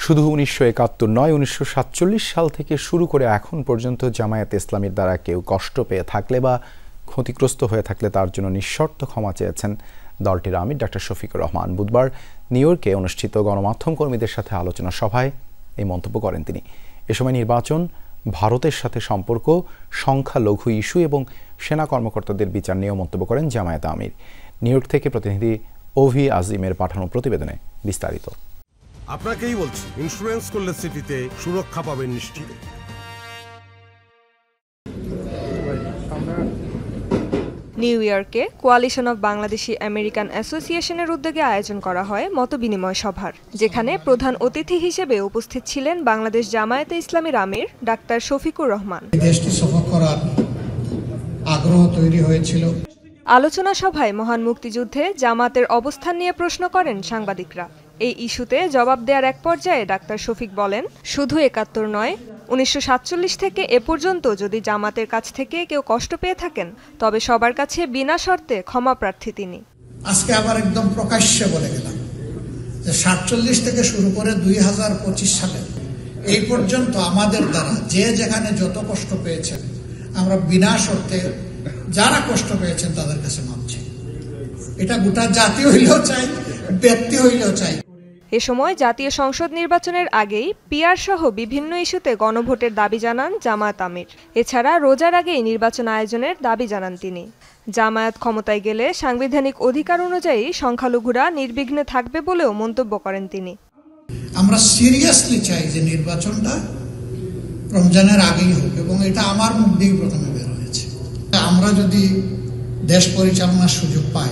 শুধু ১৯৭১ নয়, ১৯৪৭ সাল থেকে শুরু করে এখন পর্যন্ত জামায়াতে ইসলামীর দ্বারা কেউ কষ্ট পেয়ে থাকলে বা ক্ষতিগ্রস্ত হয়ে থাকলে তার জন্য নিঃশর্ত ক্ষমা চেয়েছেন দলটির আমির ডক্টর শফিকুর রহমান। বুধবার নিউ ইয়র্কে অনুষ্ঠিত গণমাধ্যম কর্মীদের সাথে আলোচনা সভায় এই মন্তব্য করেন তিনি। এ সময় নির্বাচন, ভারতের সাথে সম্পর্ক, সংখ্যালঘু ইস্যু এবং সেনা কর্মকর্তাদের বিচার নিয়েও মন্তব্য করেন জামায়াত আমির। নিউ ইয়র্ক থেকে প্রতিনিধি ওভি আজিমের পাঠানো প্রতিবেদনে বিস্তারিত। আপনাকেই বলছি, ইন্স্যুরেন্স করলে সিটিতে সুরক্ষা পাবেন নিশ্চিত। নিউ ইয়র্কে কোয়ালিশন অফ বাংলাদেশি আমেরিকান অ্যাসোসিয়েশনের উদ্যোগে আয়োজন করা হয় মতবিনিময় সভার, যেখানে প্রধান অতিথি হিসেবে উপস্থিত ছিলেন বাংলাদেশ জামায়াতে ইসলামীর আমির ডাক্তার শফিকুর রহমান। দেশটি সফর করার আগ্রহ তৈরি হয়েছিল। আলোচনা সভায় মহান মুক্তিযুদ্ধে জামাতের অবস্থান নিয়ে প্রশ্ন করেন সাংবাদিকরা। এই ইস্যুতে জবাব দেওয়ার এক পর্যায়ে ডাক্তার শফিক বলেন, শুধু ৭১ নয়, ১৯৪৭ থেকে এ পর্যন্ত যদি জামাতের কাছ থেকে কেউ কষ্ট পেয়ে থাকেন তবে সবার কাছে বিনা শর্তে ক্ষমা প্রার্থী তিনি। আজকে আবার একদম প্রকাশ্যে বলে গেলাম যে ৪৭ থেকে শুরু করে ২০২৫ সালে এই পর্যন্ত আমাদের দ্বারা যে যেখানে যত কষ্ট পেয়েছেন আমরা বিনা শর্তে যারা কষ্ট পেয়েছেন তাদের কাছে মাপ চাই। এটা গোটা জাতি হইলেও চাই, ব্যক্তি হইলেও চাই। এ সময় জাতীয় সংসদ নির্বাচনের আগেই পিআর সহ বিভিন্ন ইস্যুতে গণভোটের দাবি জানান জামায়াত আমির। এছাড়া রোজার আগেই নির্বাচন আয়োজনের দাবি জানান তিনি। জামায়াত ক্ষমতায় গেলে সাংবিধানিক অধিকার অনুযায়ী সংখ্যালঘুরা নির্বিঘ্নে থাকবে বলেও মন্তব্য করেন তিনি। আমরা সিরিয়াসলি চাই যে নির্বাচনটা রমজানের আগেই হোক, এবং এটা আমার মুখ দিয়েই প্রথমে বের হয়েছে। আমরা যদি দেশ পরিচালনার সুযোগ পাই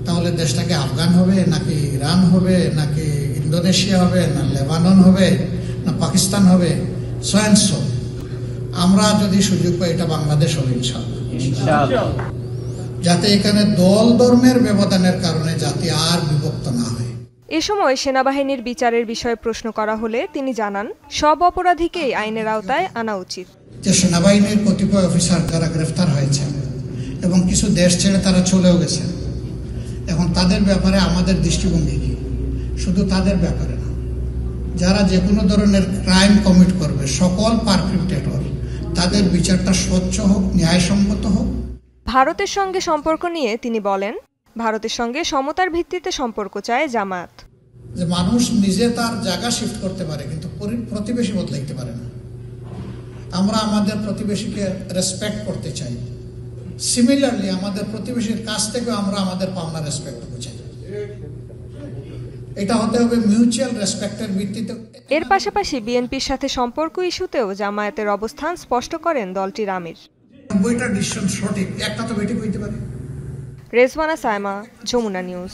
তাহলে দেশটাকে আফগান হবে, নাকি ইরান হবে, নাকি ইন্দোনেশিয়া হবে, না লেবানন হবে, না পাকিস্তান হবে, সো আমরা যদি সুযোগ পাই এটা বাংলাদেশ হবে ইনশাআল্লাহ। যাতে এখানে দল ধর্মের ব্যবধানের কারণে জাতি আর বিভক্ত না হয়। এ সময় সেনাবাহিনীর বিচারের বিষয়ে প্রশ্ন করা হলে তিনি জানান, সব অপরাধীকেই আইনের আওতায় আনা উচিত। যে সেনাবাহিনীর কতিপয় অফিসার যারা গ্রেফতার হয়েছেন এবং কিছু দেশ ছেড়ে তারা চলেও গেছেন, এখন তাদের ব্যাপারে আমাদের দৃষ্টিভঙ্গি কি? শুধু তাদের ব্যাপারে না, যারা যে কোনো ধরনের ক্রাইম কমিট করবে, সকল পারপিট্রেটর, তাদের বিচারটা স্বচ্ছ হোক, ন্যায়সঙ্গত হোক। ভারতের সঙ্গে সম্পর্ক নিয়ে তিনি বলেন, ভারতের সঙ্গে সমতার ভিত্তিতে সম্পর্ক চায় জামায়াত। যে মানুষ নিজে তার জায়গা শিফট করতে পারে, কিন্তু প্রতিবেশী বদলাইতে পারে না। আমরা আমাদের প্রতিবেশীকে রেসপেক্ট করতে চাই। সিমিলারলি আমাদের প্রতিবেশীর কাছ থেকে আমরা আমাদের পাওনা রেসপেক্ট চাই। এটা হতে হবে মিউচুয়াল রেসপেক্টের ভিত্তিতে। এর পাশাপাশি বিএনপির সাথে সম্পর্ক ইস্যুতেও জামায়াতের অবস্থান স্পষ্ট করেন দলটির আমির। বইটা ডিসিশন সঠিক, একটা তো বেঠিক হইতে পারে। রেজওয়ানা সায়মা, যমুনা নিউজ।